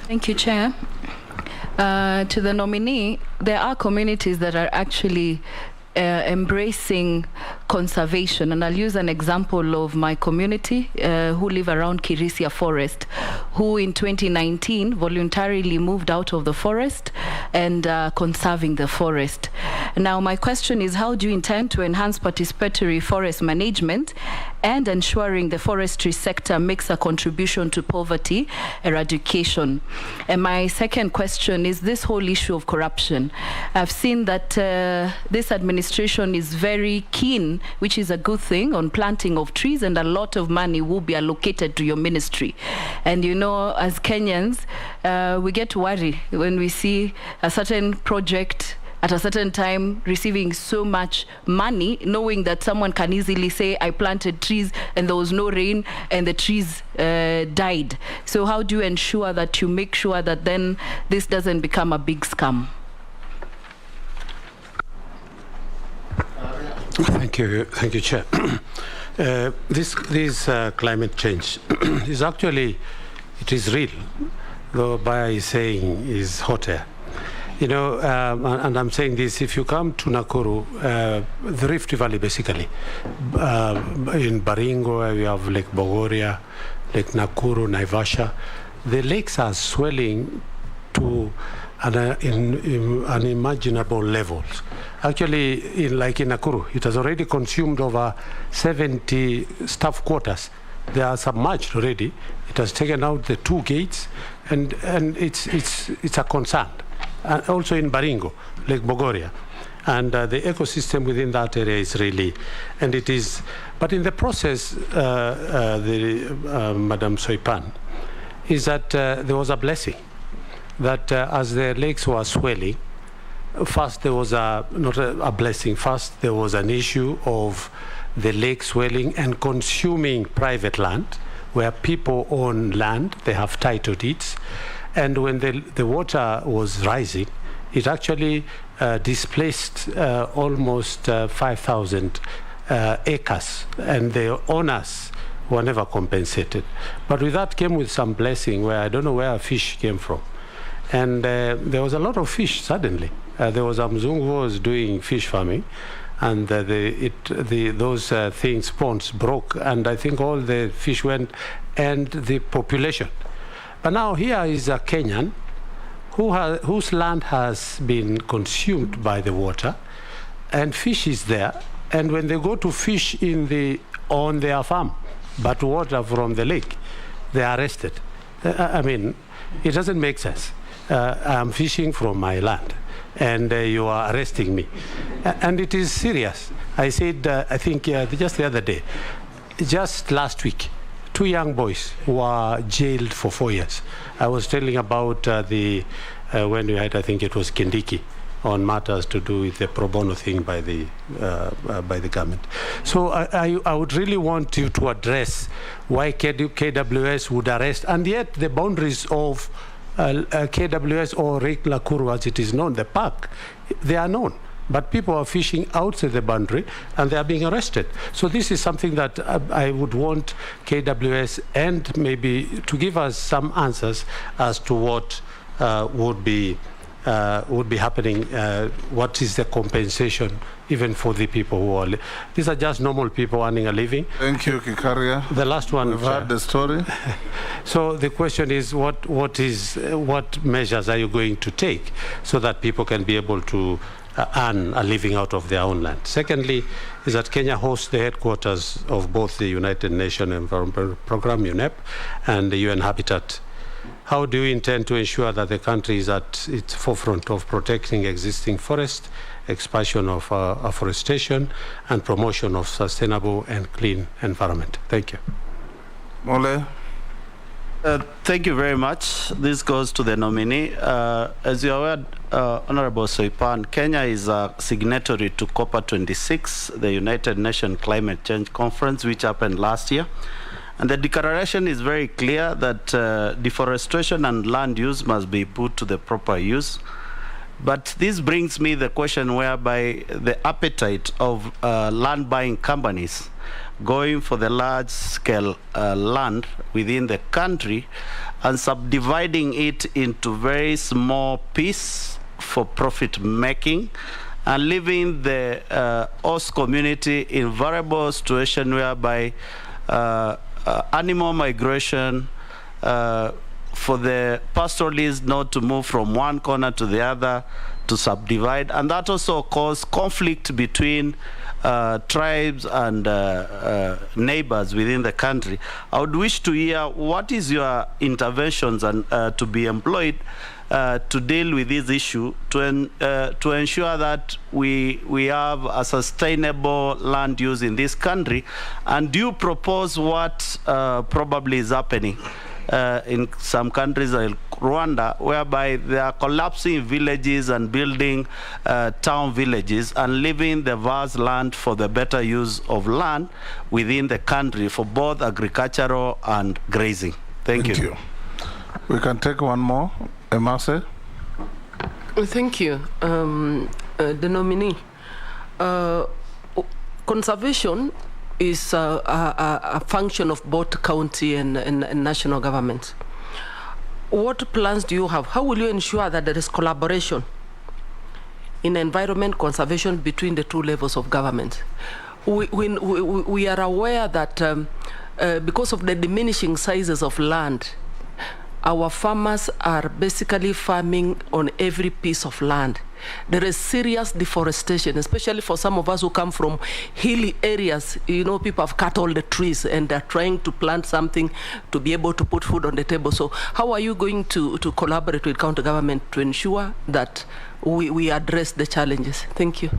Thank you, Chair. To the nominee, there are communities that are actually embracing conservation, and I'll use an example of my community who live around Kirisia Forest, who in 2019 voluntarily moved out of the forest and conserving the forest. Now my question is, how do you intend to enhance participatory forest management and ensuring the forestry sector makes a contribution to poverty eradication? And my second question is this whole issue of corruption. I've seen that this administration is very keen, which is a good thing, on planting of trees, and a lot of money will be allocated to your ministry. And you know, as Kenyans, we get worried when we see a certain project at a certain time receiving so much money, knowing that someone can easily say, I planted trees and there was no rain and the trees died. So how do you ensure that you make sure that then this doesn't become a big scam? Thank you, Chair. This climate change is actually, it is real, though by saying is hot air. You know, and I'm saying this, if you come to Nakuru, the Rift Valley basically, in Baringo, we have Lake Bogoria, Lake Nakuru, Naivasha, the lakes are swelling to unimaginable levels. Actually, like in Nakuru, it has already consumed over 70 staff quarters. They are submerged already. It has taken out the 2 gates, and it's a concern. Also in Baringo, Lake Bogoria, and the ecosystem within that area is really, and it is. But in the process, Madam Soipan, is that there was a blessing that as the lakes were swelling, first there was not a blessing. First there was an issue of the lake swelling and consuming private land, where people own land, they have title deeds. And when the water was rising, it actually displaced almost 5,000 acres, and the owners were never compensated. But with that came with some blessing, where I don't know where fish came from. And there was a lot of fish suddenly. There was a Mzungu who was doing fish farming, and those ponds broke, and I think all the fish went, and the population. But now here is a Kenyan whose land has been consumed by the water, and fish is there. And when they go to fish on their farm, but water from the lake, they are arrested. I mean, it doesn't make sense. I'm fishing from my land, and you are arresting me. And it is serious. I said, I think just the other day, just last week, 2 young boys were jailed for 4 years. I was telling about when we had, I think it was Kindiki, on matters to do with the pro bono thing by the government. So I would really want you to address why KWS would arrest, and yet the boundaries of KWS or Lake Nakuru, as it is known, the park, they are known. But people are fishing outside the boundary and they are being arrested. So this is something that I would want KWS and maybe to give us some answers as to what would be happening. What is the compensation even for the people who are these are just normal people earning a living. Thank you, Kikaria. The last one. We've heard the story. So the question is, what measures are you going to take so that people can be able to earn a living out of their own land? Secondly, is that Kenya hosts the headquarters of both the United Nations Environment Programme, UNEP, and the UN Habitat. How do you intend to ensure that the country is at its forefront of protecting existing forest, expansion of afforestation, and promotion of sustainable and clean environment? Thank you. Mole. Thank you very much. This goes to the nominee. As you are aware, Honorable Soipan, Kenya is a signatory to COP26, the United Nations Climate Change Conference, which happened last year. And the declaration is very clear that deforestation and land use must be put to the proper use. But this brings me the question whereby the appetite of land buying companies going for the large scale land within the country and subdividing it into very small pieces for profit making, and leaving the host community in variable situation whereby animal migration for the pastoralists not to move from one corner to the other to subdivide, and that also caused conflict between tribes and neighbors within the country. I would wish to hear what is your interventions and to be employed to deal with this issue to ensure that we have a sustainable land use in this country. And do you propose what probably is happening in some countries like Rwanda, whereby they are collapsing villages and building town villages and leaving the vast land for the better use of land within the country for both agricultural and grazing? Thank you. We can take one more. Emase? Thank you. The nominee. Conservation is a function of both county and national government. What plans do you have? How will you ensure that there is collaboration in environment conservation between the two levels of government? We are aware that because of the diminishing sizes of land, our farmers are basically farming on every piece of land. There is serious deforestation, especially for some of us who come from hilly areas. You know, people have cut all the trees and they're trying to plant something to be able to put food on the table. So how are you going to collaborate with county government to ensure that we address the challenges? Thank you.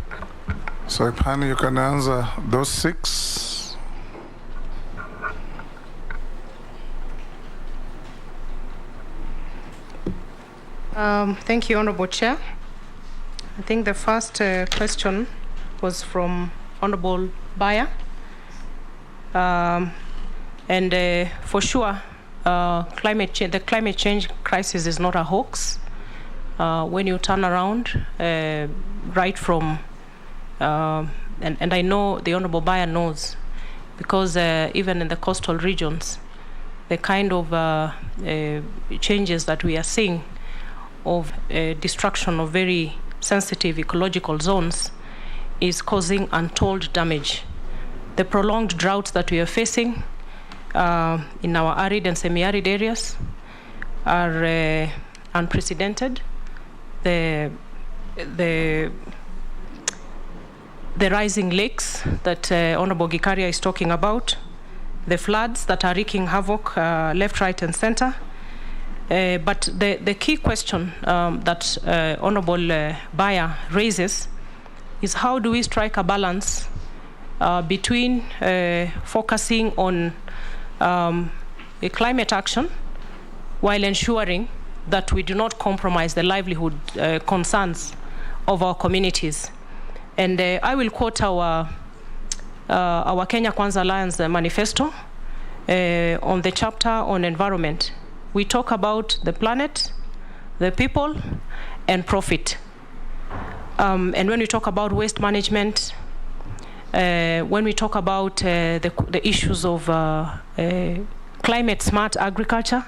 Soipan, you can answer those 6. Thank you, Honorable Chair. I think the first question was from Honorable Baya. For sure, the climate change crisis is not a hoax. When you turn around, right from, and I know the Honorable Baya knows, because even in the coastal regions, the kind of changes that we are seeing of destruction of very sensitive ecological zones is causing untold damage. The prolonged droughts that we are facing in our arid and semi-arid areas are unprecedented. The rising lakes that Honorable Gikaria is talking about, the floods that are wreaking havoc left, right, and center. But the key question that Honorable Baya raises is how do we strike a balance between focusing on a climate action while ensuring that we do not compromise the livelihood concerns of our communities. And I will quote our Kenya Kwanza Alliance manifesto on the chapter on environment. We talk about the planet, the people, and profit. And when we talk about waste management, when we talk about the issues of climate smart agriculture,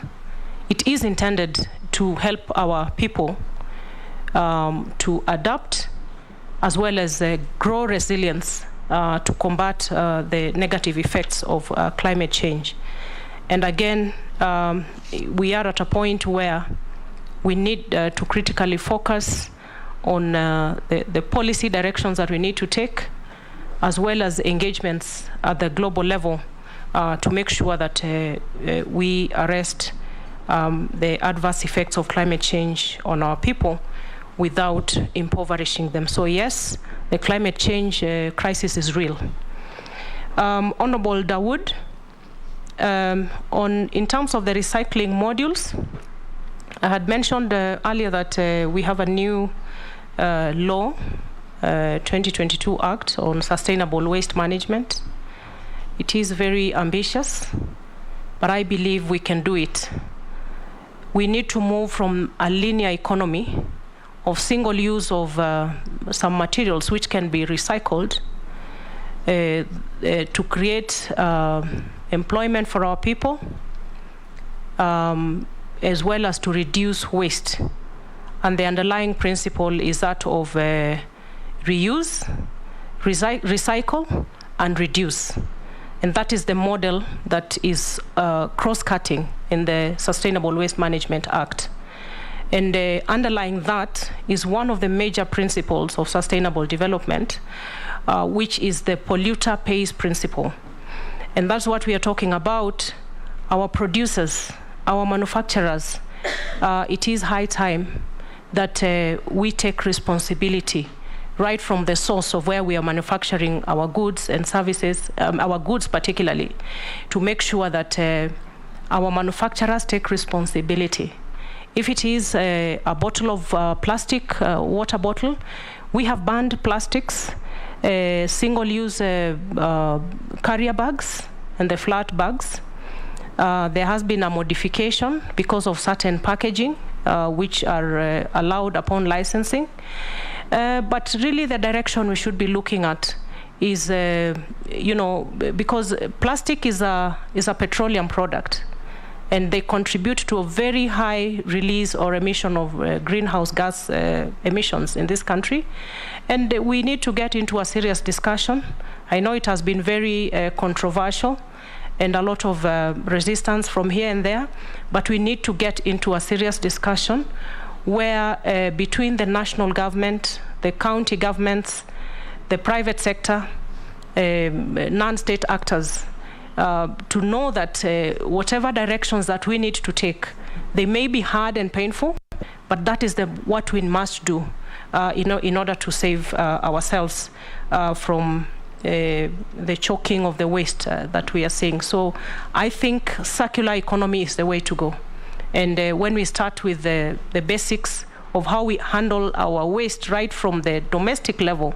it is intended to help our people to adapt as well as grow resilience to combat the negative effects of climate change. And again, we are at a point where we need to critically focus on the policy directions that we need to take, as well as engagements at the global level to make sure that we arrest the adverse effects of climate change on our people without impoverishing them. So yes, the climate change crisis is real. Honorable Dawood, in terms of the recycling modules, I had mentioned earlier that we have a new law, 2022 Act on Sustainable Waste Management. It is very ambitious, but I believe we can do it. We need to move from a linear economy of single use of some materials which can be recycled to create employment for our people, as well as to reduce waste. And the underlying principle is that of reuse, recycle, and reduce. And that is the model that is cross-cutting in the Sustainable Waste Management Act. And underlying that is one of the major principles of sustainable development, which is the polluter pays principle. And that's what we are talking about. Our producers, our manufacturers, it is high time that we take responsibility right from the source of where we are manufacturing our goods and services, our goods particularly, to make sure that our manufacturers take responsibility. If it is a bottle of plastic, water bottle, we have banned plastics, single-use carrier bags and the flat bags. There has been a modification because of certain packaging, which are allowed upon licensing. But really the direction we should be looking at is, because plastic is a petroleum product, and they contribute to a very high release or emission of greenhouse gas emissions in this country. And we need to get into a serious discussion. I know it has been very controversial and a lot of resistance from here and there, but we need to get into a serious discussion where between the national government, the county governments, the private sector, non-state actors, to know that whatever directions that we need to take, they may be hard and painful, but that is what we must do in order to save ourselves from the choking of the waste that we are seeing. So I think circular economy is the way to go. And when we start with the basics of how we handle our waste, right from the domestic level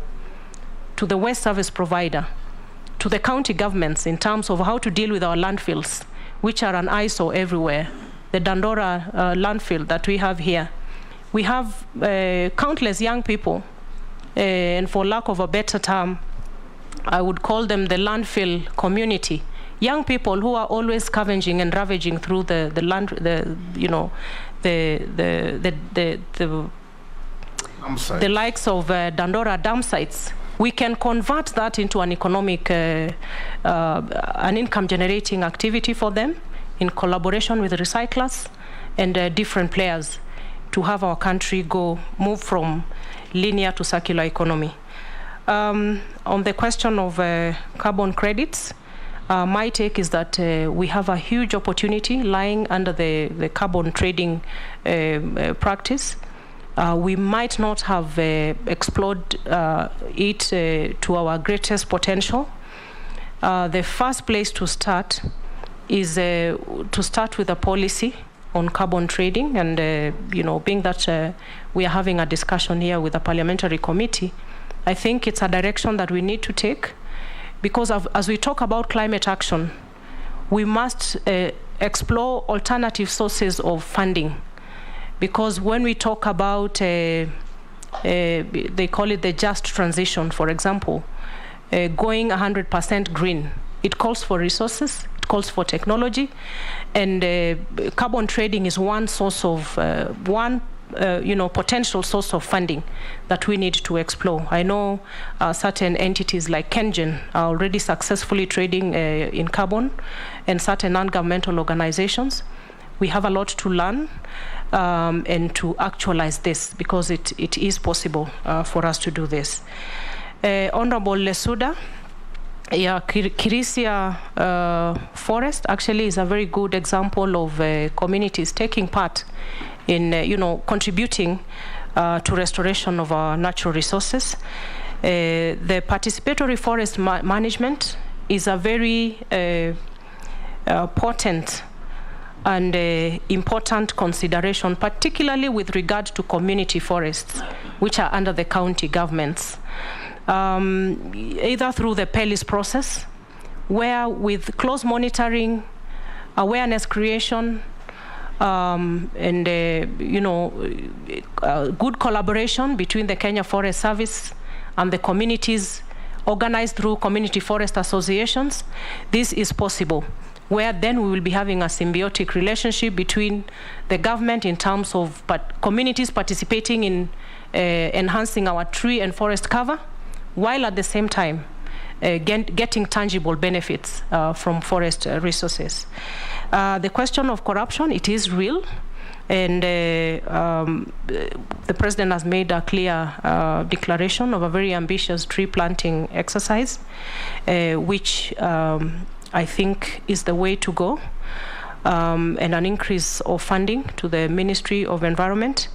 to the waste service provider, to the county governments in terms of how to deal with our landfills, which are an eyesore everywhere. The Dandora landfill that we have here. We have countless young people, and for lack of a better term, I would call them the landfill community. Young people who are always scavenging and ravaging through the land, the likes of Dandora dump sites. We can convert that into an economic, an income-generating activity for them in collaboration with recyclers and different players to have our country move from linear to circular economy. On the question of carbon credits, my take is that we have a huge opportunity lying under the carbon trading practice. We might not have explored it to our greatest potential. The first place to start is to start with a policy on carbon trading, and being that we are having a discussion here with a parliamentary committee, I think it's a direction that we need to take, because as we talk about climate action, we must explore alternative sources of funding. Because when we talk about, they call it the just transition, for example, going 100% green, it calls for resources, it calls for technology, and carbon trading is one source of, potential source of funding that we need to explore. I know certain entities like KenGen are already successfully trading in carbon, and certain non-governmental organizations. We have a lot to learn and to actualize this, because it is possible for us to do this. Honorable Lesuda, Kirisia forest actually is a very good example of communities taking part in contributing to restoration of our natural resources. The participatory forest management is a very potent and important consideration, particularly with regard to community forests, which are under the county governments. Either through the PELIS process, where with close monitoring, awareness creation, and good collaboration between the Kenya Forest Service and the communities organized through community forest associations, this is possible where then we will be having a symbiotic relationship between the government in terms of communities participating in enhancing our tree and forest cover, while at the same time getting tangible benefits from forest resources. The question of corruption, it is real, and the president has made a clear declaration of a very ambitious tree planting exercise, which I think is the way to go, and an increase of funding to the Ministry of Environment.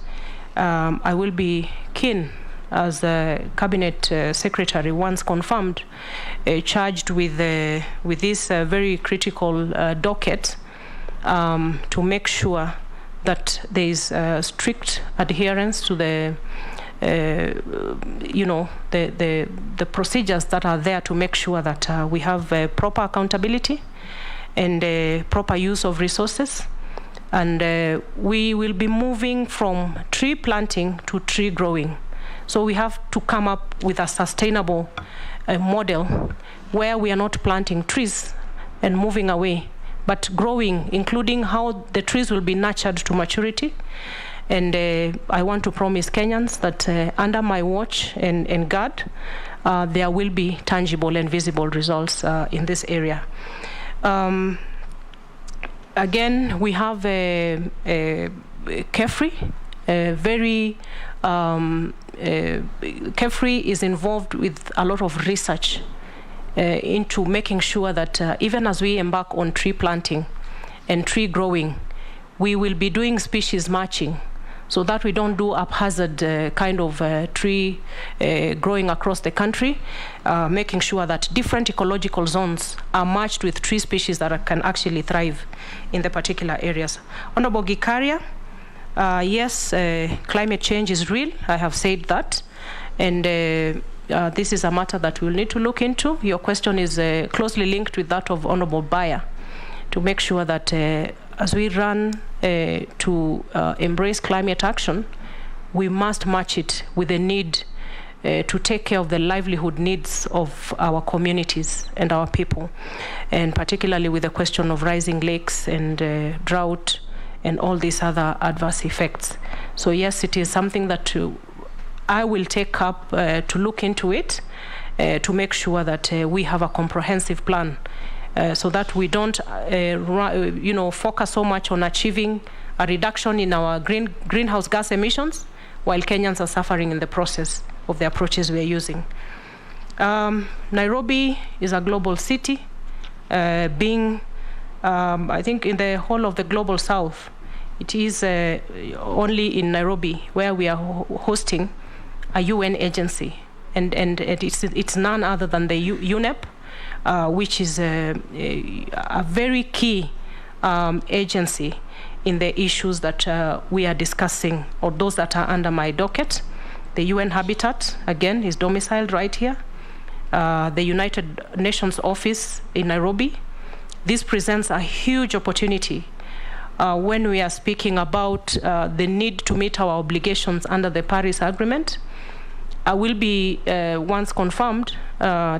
I will be keen, as the Cabinet Secretary once confirmed, charged with this very critical docket to make sure that there is strict adherence to the procedures that are there to make sure that we have proper accountability and proper use of resources. And we will be moving from tree planting to tree growing. So we have to come up with a sustainable model where we are not planting trees and moving away, but growing, including how the trees will be nurtured to maturity. And I want to promise Kenyans that under my watch and guard, there will be tangible and visible results in this area. Again, we have KEFRI, KEFRI is involved with a lot of research into making sure that even as we embark on tree planting and tree growing, we will be doing species matching, so that we don't do haphazard kind of tree growing across the country, making sure that different ecological zones are matched with tree species that can actually thrive in the particular areas. Honorable Gikaria, yes, climate change is real. I have said that. And this is a matter that we'll need to look into. Your question is closely linked with that of Honorable Bayer, to make sure that as we run to embrace climate action, we must match it with the need to take care of the livelihood needs of our communities and our people, and particularly with the question of rising lakes and drought and all these other adverse effects. So yes, it is something that I will take up to look into it, to make sure that we have a comprehensive plan, so that we don't focus so much on achieving a reduction in our greenhouse gas emissions, while Kenyans are suffering in the process of the approaches we are using. Nairobi is a global city, being I think in the whole of the global south, it is only in Nairobi where we are hosting a UN agency, and it's none other than the UNEP, which is a very key agency in the issues that we are discussing, or those that are under my docket. The UN Habitat, again, is domiciled right here. The United Nations office in Nairobi. This presents a huge opportunity when we are speaking about the need to meet our obligations under the Paris Agreement. I will be, once confirmed,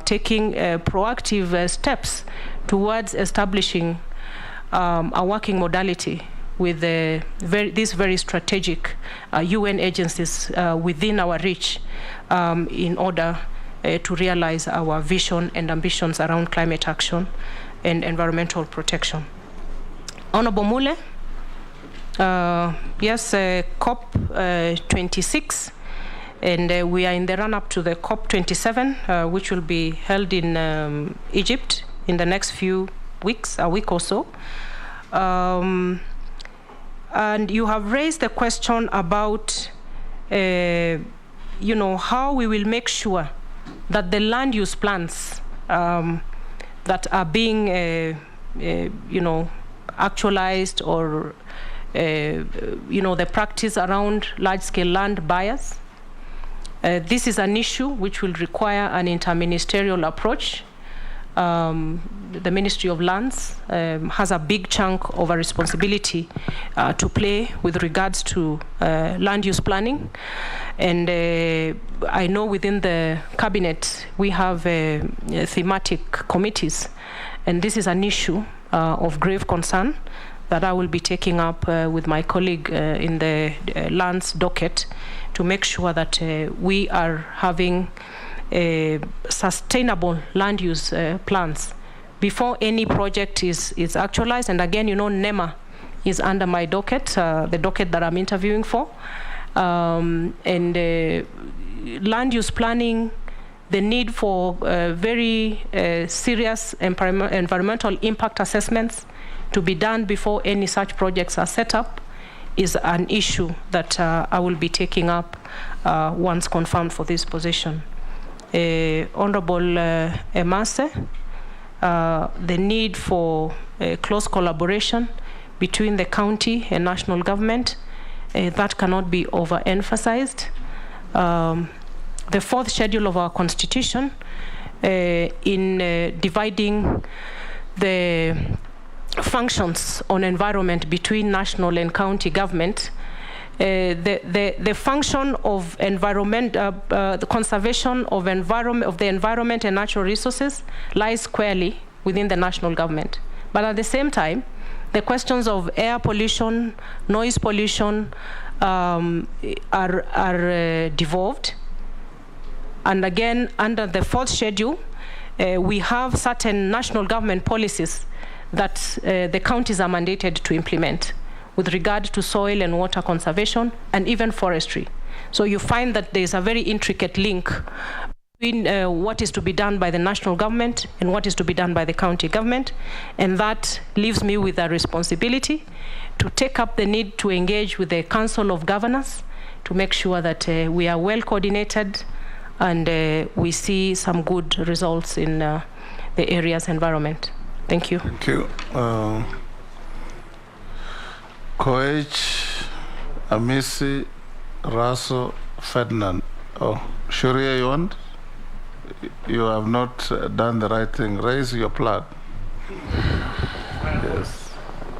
taking proactive steps towards establishing a working modality with these very strategic UN agencies within our reach, in order to realize our vision and ambitions around climate action and environmental protection. Honorable Mule, yes, COP26, and we are in the run-up to the COP27, which will be held in Egypt in the next few weeks, a week or so. And you have raised the question about, how we will make sure that the land use plans that are being, actualized, or, the practice around large-scale land buyers. This is an issue which will require an interministerial approach. The Ministry of Lands has a big chunk of a responsibility to play with regards to land use planning. And I know within the cabinet we have thematic committees, and this is an issue of grave concern that I will be taking up with my colleague in the lands docket to make sure that we are having sustainable land use plans before any project is actualized. And again, you know, NEMA is under my docket, the docket that I'm interviewing for. And land use planning, the need for very serious environmental impact assessments to be done before any such projects are set up is an issue that I will be taking up once confirmed for this position. Honorable Emase, the need for close collaboration between the county and national government, that cannot be overemphasized. The fourth schedule of our constitution in dividing the functions on environment between national and county government, the function of environment, the conservation of the environment and natural resources lies squarely within the national government. But at the same time, the questions of air pollution, noise pollution are devolved. And again, under the fourth schedule, we have certain national government policies that the counties are mandated to implement with regard to soil and water conservation and even forestry. So you find that there's a very intricate link between what is to be done by the national government and what is to be done by the county government. And that leaves me with a responsibility to take up the need to engage with the Council of Governors to make sure that we are well coordinated and we see some good results in the area's environment. Thank you. Thank you. Koech, Amisi, Raso, Ferdinand. Oh, Sharia, you want? You have not done the right thing. Raise your flag. Yes.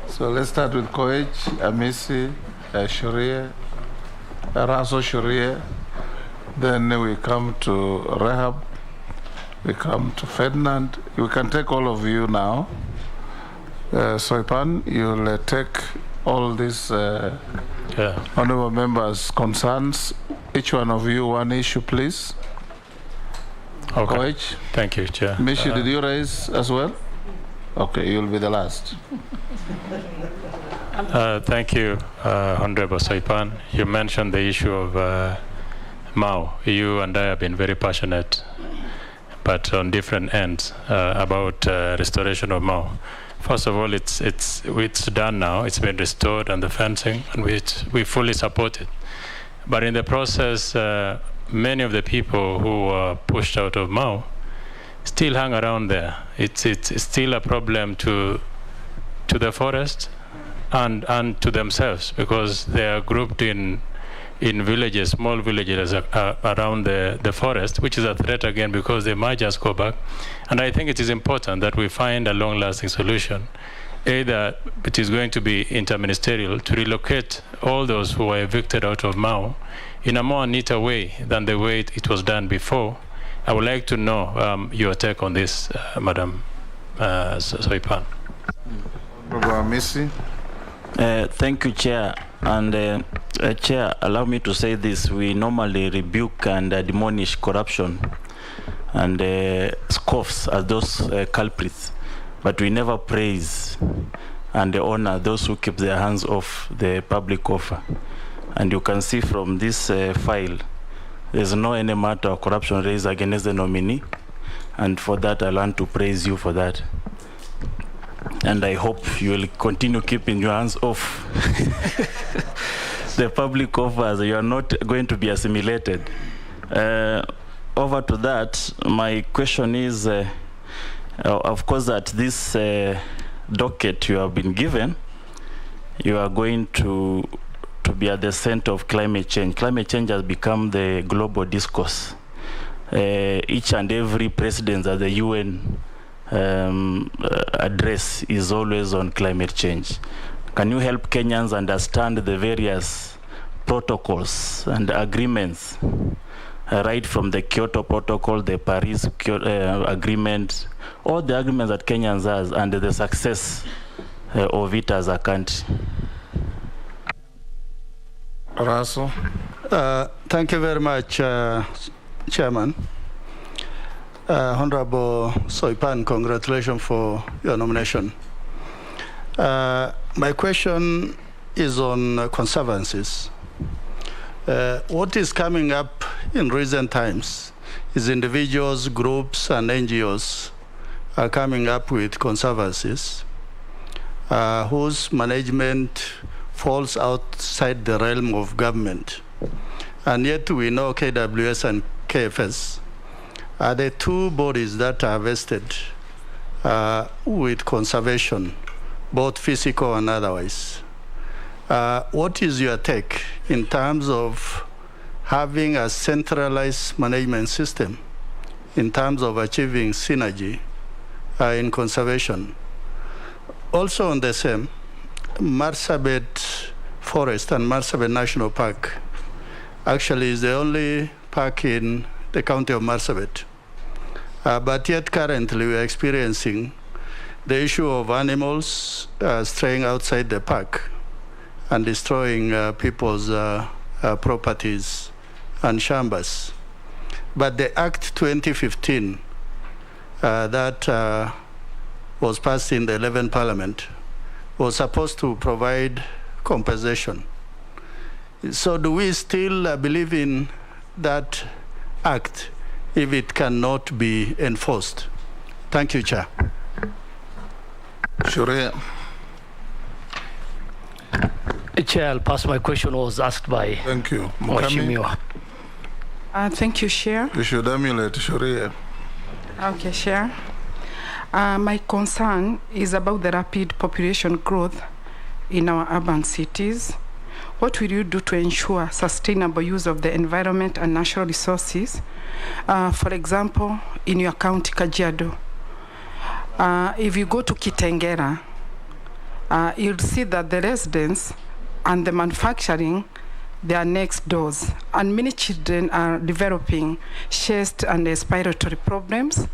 So let's start with Koech, Amisi, Sharia, Raso, Sharia. Then we come to Rehab. We come to Ferdinand. We can take all of you now. Soipan, you'll take all these honorable members' concerns. Each one of you, one issue, please. Okay. Koech. Thank you, Chair. Mishi, did you raise as well? Okay, you'll be the last. Thank you, Honorable Soipan. You mentioned the issue of Mau. You and I have been very passionate, but on different ends, about restoration of Mau. First of all, it's done now. It's been restored, and the fencing, and we fully support it. But in the process, many of the people who were pushed out of Mau still hang around there. It's still a problem to the forest and to themselves, because they are grouped in villages, small villages around the forest, which is a threat again because they might just go back. And I think it is important that we find a long-lasting solution. Either it is going to be interministerial to relocate all those who were evicted out of Mau in a more neater way than the way it was done before. I would like to know your take on this, Madam Soipan. Thank you, Chair. And Chair, allow me to say this. We normally rebuke and admonish corruption and scoffs at those culprits, but we never praise and honor those who keep their hands off the public offer. And you can see from this file, there's no any matter of corruption raised against the nominee, and for that I want to praise you for that. And I hope you will continue keeping your hands off the public offers. You are not going to be assimilated. Over to that, my question is, of course, at this docket you have been given, you are going to be at the center of climate change. Climate change has become the global discourse. Each and every president at the UN address is always on climate change. Can you help Kenyans understand the various protocols and agreements right from the Kyoto Protocol, the Paris Agreement, all the agreements that Kenyans has, and the success of it as a country. Russell. Thank you very much, Chairman. Honorable Soipan, congratulations for your nomination. My question is on conservancies. What is coming up in recent times is individuals, groups, and NGOs are coming up with conservancies whose management falls outside the realm of government. And yet we know KWS and KFS are the two bodies that are vested with conservation, both physical and otherwise. What is your take in terms of having a centralized management system in terms of achieving synergy in conservation? Also on the same, Marsabit Forest and Marsabit National Park actually is the only park in the county of Marsabit. But yet currently we are experiencing the issue of animals straying outside the park and destroying people's properties and shambas. But the Act 2015 that was passed in the 11th Parliament was supposed to provide compensation. So do we still believe in that act if it cannot be enforced? Thank you, Chair. Sharia. Chair, I'll pass. My question was asked by Thank you. Mheshimiwa. Thank you, Chair. You should emulate Sharia. Okay, Chair. My concern is about the rapid population growth in our urban cities. What will you do to ensure sustainable use of the environment and natural resources? For example, in your county, Kajiado, if you go to Kitengela, you'll see that the residents and the manufacturing, they are next doors, and many children are developing chest and respiratory problems.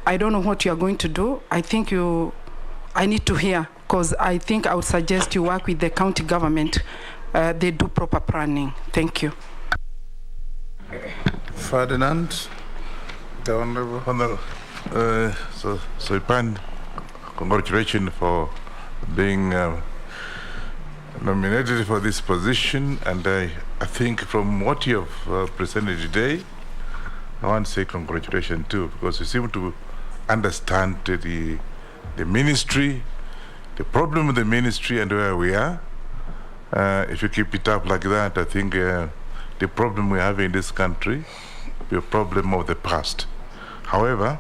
I don't know what you are going to do. I need to hear, because I think I would suggest you work with the county government. They do proper planning. Thank you. Ferdinand, the Honorable. Soipan, congratulations for being nominated for this position, and I think from what you have presented today, I want to say congratulations too, because you seem to understand the ministry, the problem with the ministry and where we are. If you keep it up like that, I think the problem we have in this country will be a problem of the past. However,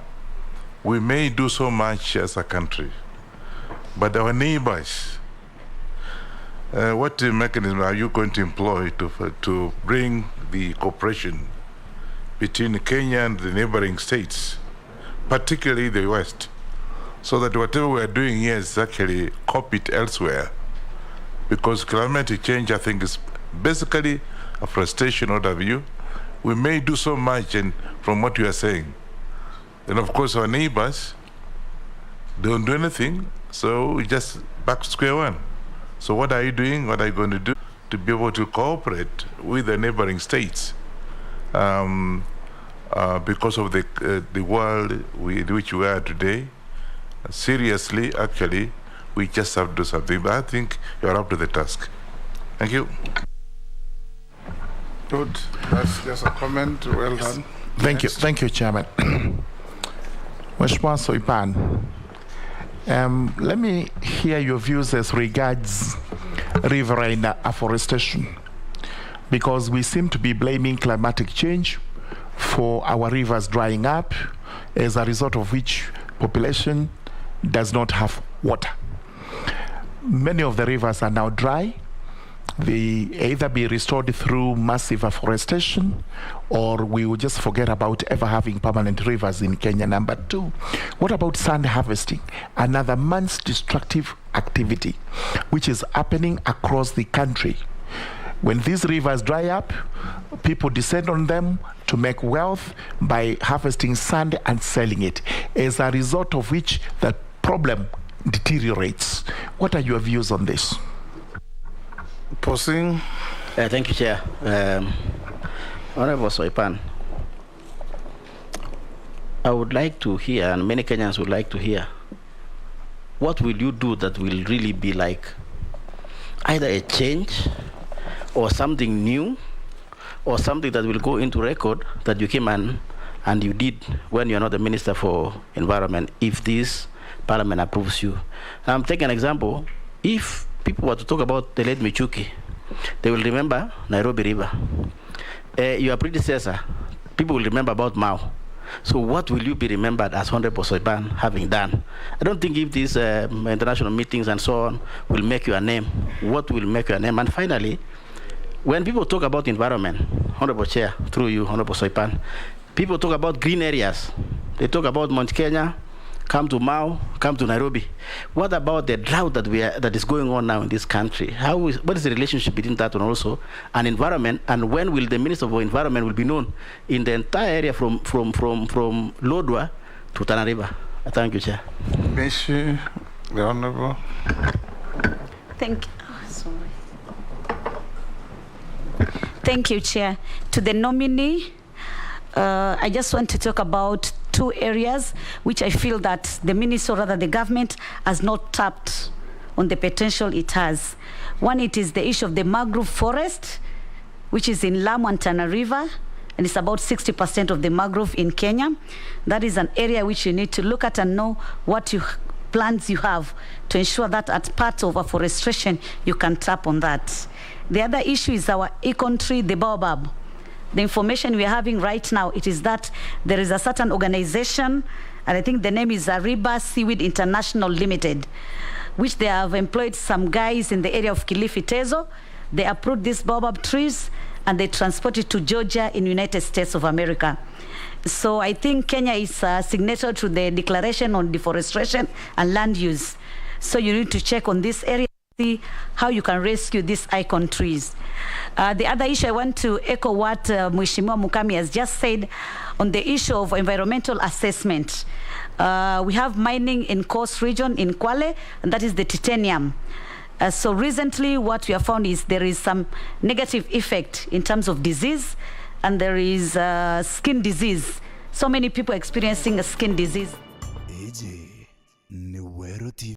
we may do so much as a country, but our neighbors, what mechanism are you going to employ to bring the cooperation between Kenya and the neighboring states, particularly the West, so that whatever we are doing here is actually copied elsewhere? Because climate change, I think, is basically a frustration out of you. We may do so much, and from what you are saying, and of course our neighbors don't do anything, so we just back to square one. So what are you doing? What are you going to do to be able to cooperate with the neighboring states? Because of the world in which we are today, seriously, actually, we just have to do something. But I think you're up to the task. Thank you. Good. That's just a comment. Well done. Thank you. Thank you, Chairman. Mheshimiwa Soipan, let me hear your views as regards riverine afforestation, because we seem to be blaming climatic change for our rivers drying up, as a result of which population does not have water. Many of the rivers are now dry. They either be restored through massive afforestation, or we will just forget about ever having permanent rivers in Kenya. Number two, what about sand harvesting? Another man's destructive activity, which is happening across the country. When these rivers dry up, people descend on them to make wealth by harvesting sand and selling it, as a result of which the problem deteriorates. What are your views on this? Posing. Thank you, Chair. Honorable Soipan, I would like to hear, and many Kenyans would like to hear, what will you do that will really be like either a change or something new or something that will go into record that you came and you did when you're not the Minister for Environment, if this Parliament approves you. I'm taking an example. If people were to talk about the late Michuki, they will remember Nairobi River. Your predecessor, people will remember about Mao. So what will you be remembered as Honorable Soipan having done? I don't think if these international meetings and so on will make you a name. What will make you a name? And finally, when people talk about environment, Honorable Chair, through you, Honorable Soipan, people talk about green areas. They talk about Mount Kenya, come to Mao, come to Nairobi. What about the drought that is going on now in this country? What is the relationship between that and also an environment? And when will the Minister for Environment will be known in the entire area from Lodwar to Tana River? Thank you, Chair. Monsieur, the Honorable. Thank you. Thank you, Chair. To the nominee, I just want to talk about two areas which I feel that the minister, or rather the government, has not tapped on the potential it has. One, it is the issue of the mangrove forest, which is in Lamu and Tana River, and it's about 60% of the mangrove in Kenya. That is an area which you need to look at and know what plans you have to ensure that as part of afforestation, you can tap on that. The other issue is our econ tree, the baobab. The information we are having right now, it is that there is a certain organization, and I think the name is Ariba Seaweed International Limited, which they have employed some guys in the area of Kilifi Tezo. They uproot these baobab trees and they transport it to Georgia in United States of America. So I think Kenya is a signatory to the Declaration on Deforestation and Land Use. So you need to check on this area, see how you can rescue these icon trees. The other issue, I want to echo what Mheshimiwa Mukami has just said on the issue of environmental assessment. We have mining in Coast Region in Kwale, and that is the titanium. So recently what we have found is there is some negative effect in terms of disease, and there is skin disease. So many people experiencing a skin disease.